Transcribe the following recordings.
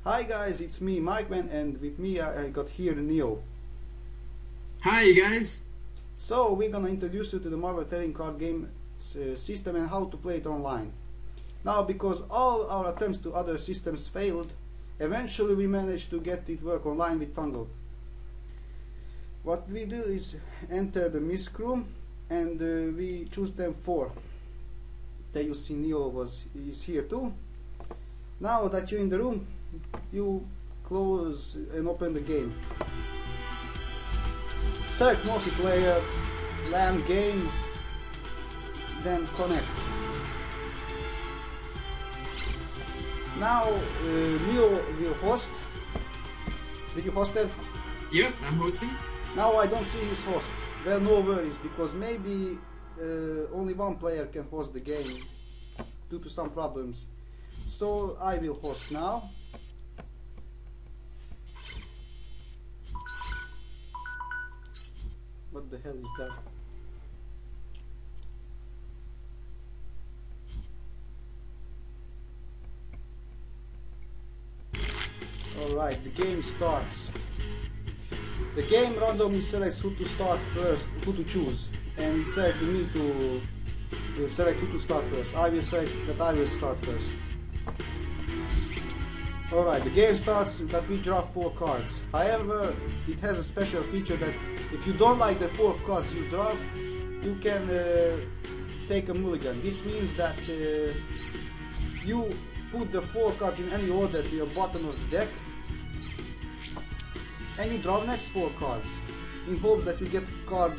Hi guys, it's me, Mikeman, and with me I got here Neo. Hi you guys! So we're gonna introduce you to the Marvel trading card game system and how to play it online. Now, because all our attempts to other systems failed, eventually we managed to get it work online with Tangle. What we do is enter the misc room and we choose them 4. There you see Neo is here too. Now that you're in the room, you close and open the game. Select multiplayer, LAN game, then connect. Now Neo will host. Did you host it? Yep, I'm hosting. Now I don't see his host. Well, no worries, because maybe only one player can host the game due to some problems. So I will host now. What the hell is that? Alright, the game starts. The game randomly selects who to start first, who to choose, and it said to me to select who to start first. I will select that I will start first. Alright, the game starts that we draw 4 cards. However, it has a special feature that if you don't like the 4 cards you draw, you can take a mulligan. This means that you put the 4 cards in any order to your bottom of the deck and you draw the next 4 cards in hopes that you get a card.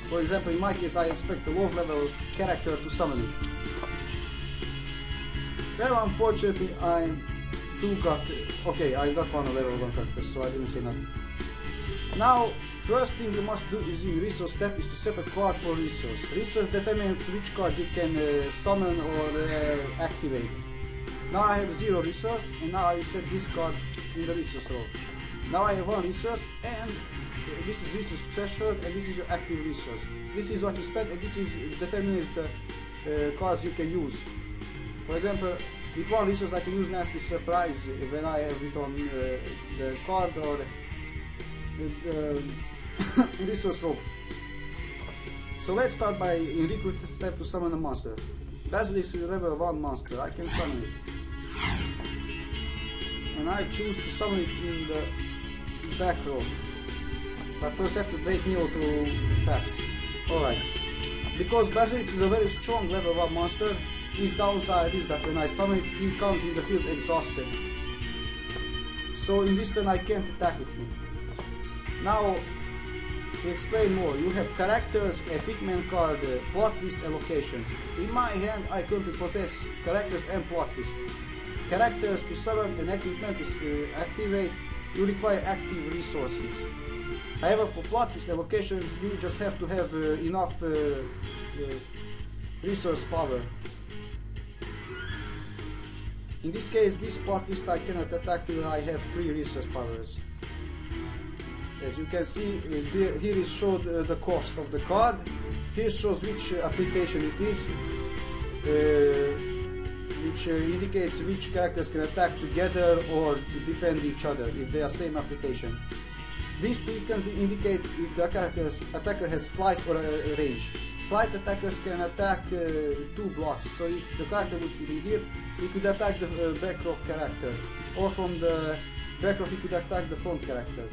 For example, in my case I expect a low level character to summon it. Well, unfortunately I got one level 1 character, so I didn't say nothing. Now, first thing you must do is in resource step is to set a card for resource. Resource determines which card you can summon or activate. Now I have 0 resource, and now I set this card in the resource row. Now I have 1 resource, and this is resource threshold, and this is your active resource. This is what you spend, and this is determines the cards you can use. For example, with 1 resource I can use Nasty Surprise when I have it on the card or the resource row. So let's start by in recruit step to summon a monster. Basilisk is a level 1 monster, I can summon it. And I choose to summon it in the back row. But first I have to wait Neo to pass. Alright. Because Basilisk is a very strong level 1 monster, his downside is that when I summon it, he comes in the field exhausted. So in this turn I can't attack with him. Now, to explain more, you have characters, equipment card, plot twist allocations. In my hand I currently possess characters and plot twist. Characters to summon and equipment to activate, you require active resources. However, for plot twist allocations you just have to have enough resource power. In this case, this plot twist I cannot attack till I have 3 resource powers. As you can see, here is showed the cost of the card. Here shows which affiliation it is, which indicates which characters can attack together or defend each other if they are same affiliation. These beacons indicate if the attacker has flight or range. Flight attackers can attack 2 blocks, so if the character would be here, he could attack the back row character, or from the back row he could attack the front character.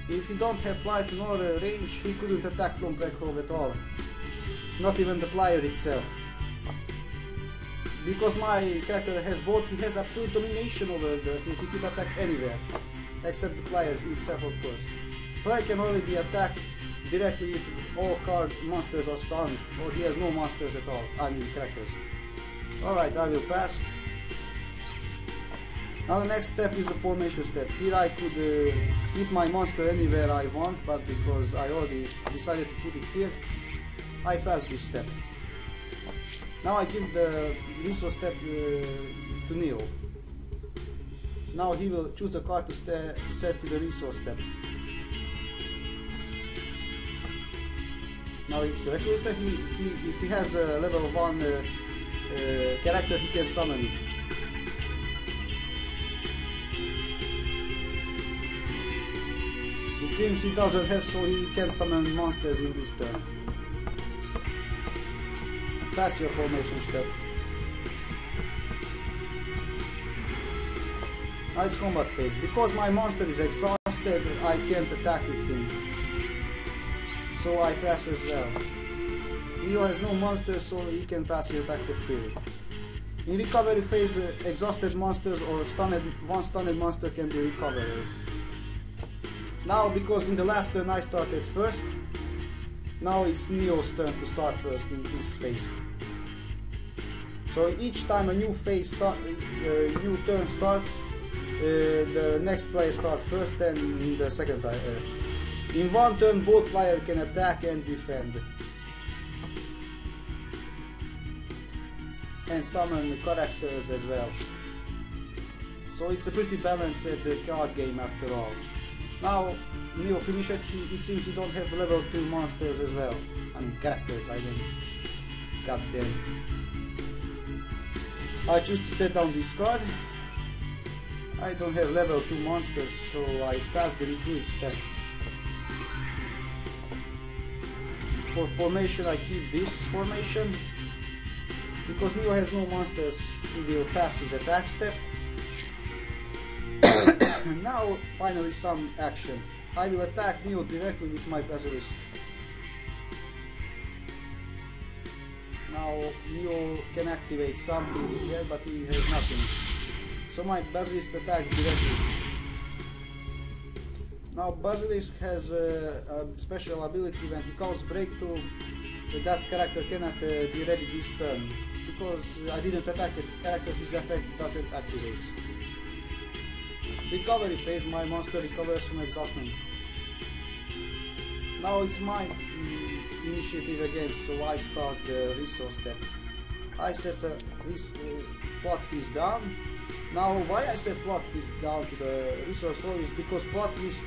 If he don't have flight nor range, he couldn't attack from back row at all, not even the player itself. Because my character has both, he has absolute domination over the field, he could attack anywhere, except the player itself, of course. Player can only be attacked directly if all card monsters are stunned, or he has no monsters at all, I mean characters. Alright, I will pass. Now the next step is the formation step. Here I could keep my monster anywhere I want, but because I already decided to put it here, I pass this step. Now I give the resource step to Neo. Now he will choose a card to set to the resource step. Now it's reckless. If he has a level 1 character, he can summon it. It seems he doesn't have, so he can summon monsters in this turn. Pass your formation step. Now it's combat phase. Because my monster is exhausted, I can't attack with him. So I pass as well. Neo has no monsters, so he can pass his attack step freely. In recovery phase, exhausted monsters or one stunned monster can be recovered. Now, because in the last turn I started first, now it's Neo's turn to start first in this phase. So each time a new phase new turn starts, the next player starts first, then in the second time. In one turn, both players can attack and defend. And summon characters as well. So it's a pretty balanced card game after all. Now, Neo finished it, it seems you don't have level 2 monsters as well. I mean characters, I mean. Goddamn. I choose to set down this card. I don't have level 2 monsters, so I pass the recruit step. For formation I keep this formation. Because Neo has no monsters, he will pass his attack step. Now, finally some action. I will attack Neo directly with my Basilisk. Now, Neo can activate something here, but he has nothing. So my Basilisk attack directly. Now, Basilisk has a special ability. When he calls breakthrough, that character cannot be ready this turn. Because I didn't attack it, character, his effect doesn't activate. Recovery phase, my monster recovers from exhaustion. Now it's my initiative again, so I start the resource step. I set plot feast down. Now why I set plot feast down to the resource flow is because plot feast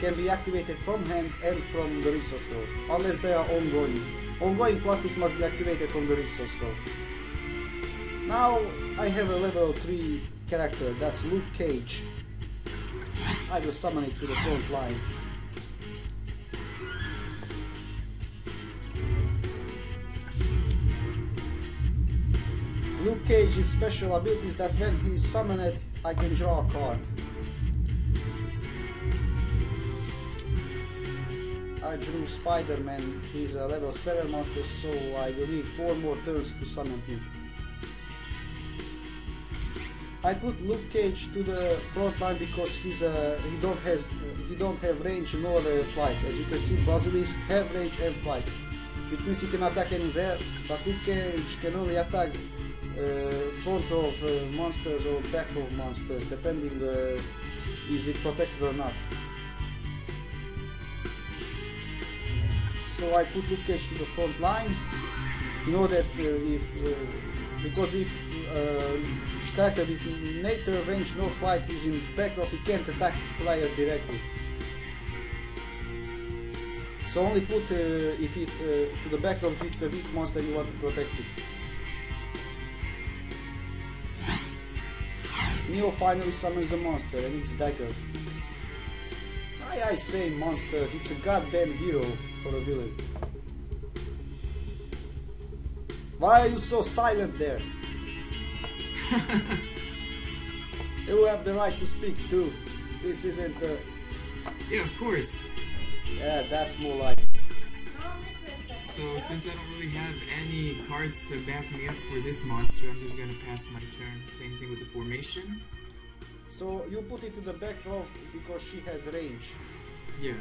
can be activated from hand and from the resource flow, unless they are ongoing. Ongoing plot feast must be activated from the resource flow. Now I have a level 3 character, that's Luke Cage. I will summon it to the front line. Luke Cage's special ability is that when he is summoned, I can draw a card. I drew Spider-Man, he's a level 7 monster, so I will need 4 more turns to summon him. I put Luke Cage to the front line because he don't have range nor flight. As you can see, Basilisk have range and flight, which means he can attack anywhere, but Luke Cage can only attack front row of monsters or back row of monsters, depending is it protected or not. So I put Luke Cage to the front line in order that because if character with neither range nor flight is in back row, he can't attack player directly. So only put if it to the back row if it's a weak monster you want to protect it. Neo finally summons a monster and it's Dagger. I say monsters, it's a goddamn hero for a villain. Why are you so silent there? You have the right to speak too. This isn't Yeah, of course. Yeah, that's more like... So since I don't really have any cards to back me up for this monster, I'm just gonna pass my turn. Same thing with the formation. So you put it to the back row because she has range. Yeah.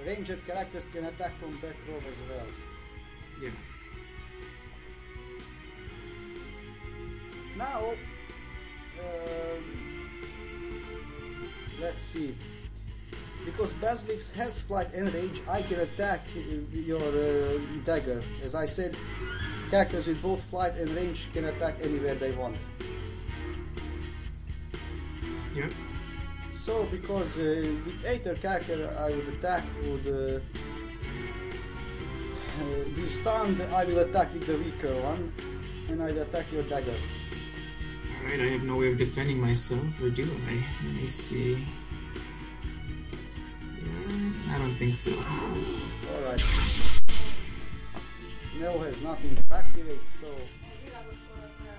Ranged characters can attack from back row as well. Yeah. Now, let's see. Because Basilisk has flight and range, I can attack your Dagger. As I said, characters with both flight and range can attack anywhere they want. Yep. So, because with either character I would attack would be stunned, I will attack with the weaker one, and I will attack your Dagger. Alright, I have no way of defending myself, or do I? Let me see. Yeah, don't think so. Alright. Neo has nothing to activate, so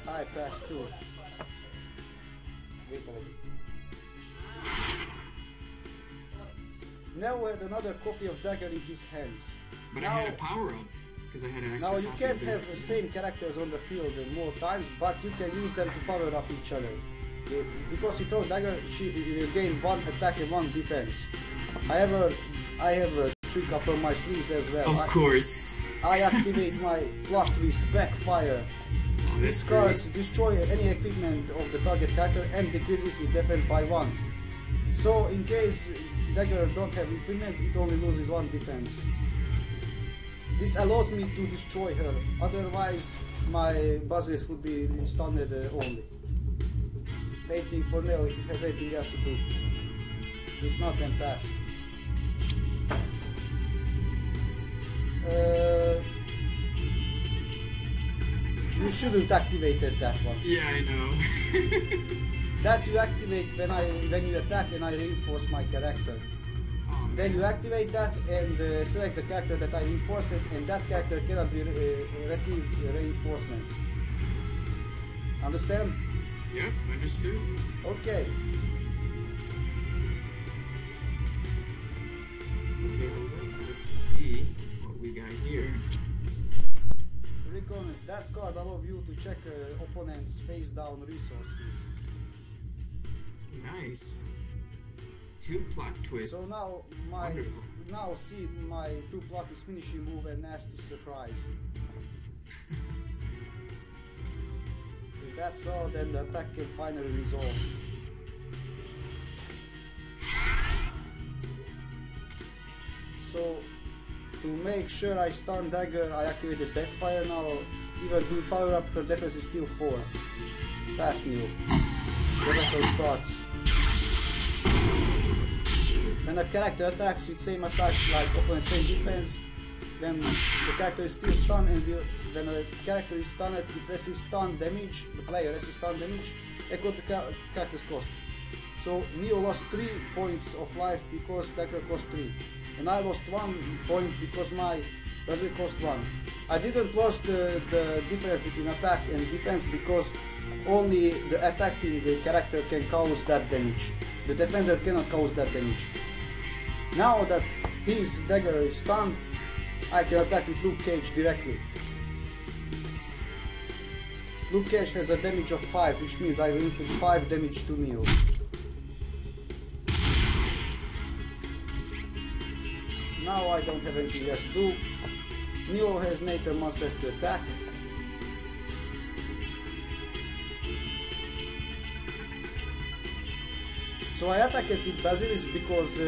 I pass too. Neo had another copy of dagger in his hands. But now, I had a power up because I had an extra. now you copy can't of have the same characters on the field more times, but you can use them to power up each other. Because you throw dagger, she will gain 1 attack and 1 defense. However, I have a trick up on my sleeves as well. Of course. I activate my plot twist backfire. Oh, These cards destroy any equipment of the target character and decreases its defense by 1. So in case dagger don't have equipment, it only loses 1 defense. This allows me to destroy her, otherwise my basilisk would be stunned only. Waiting for Neo if he has anything else to do. If not, then pass. You shouldn't activate that one. Yeah, I know. That you activate when you attack and I reinforce my character. Oh, Then you activate that and select the character that I reinforced, and that character cannot be receive reinforcement. Understand? Yep, understood. Okay. Okay, hold on. Let's see what we got here. Reconnaissance. That card allows you to check opponent's face down resources. Nice. 2 plot twists. So now Wonderful. now see my 2 plot is finishing move and nasty surprise. If that's all, then the attack can finally resolve. So to make sure I stun dagger, I activated backfire. Now even to power up her defense is still 4. Pass Neo. The battle starts. When a character attacks with same attack like opponent same defense, then the character is still stunned, and when a character is stunned, it receives stun damage, the player receives stun damage, equal to character's cost. So Neo lost 3 points of life because dagger cost 3. And I lost 1 point because my basilisk cost 1. I didn't lose the difference between attack and defense because only the attacking character can cause that damage. The defender cannot cause that damage. Now that his dagger is stunned, I can attack with Luke Cage directly. Luke Cage has a damage of 5, which means I will inflict 5 damage to Neo. Now I don't have anything else to do. Neo has Nether monsters to attack. So I attack it with Basilisk because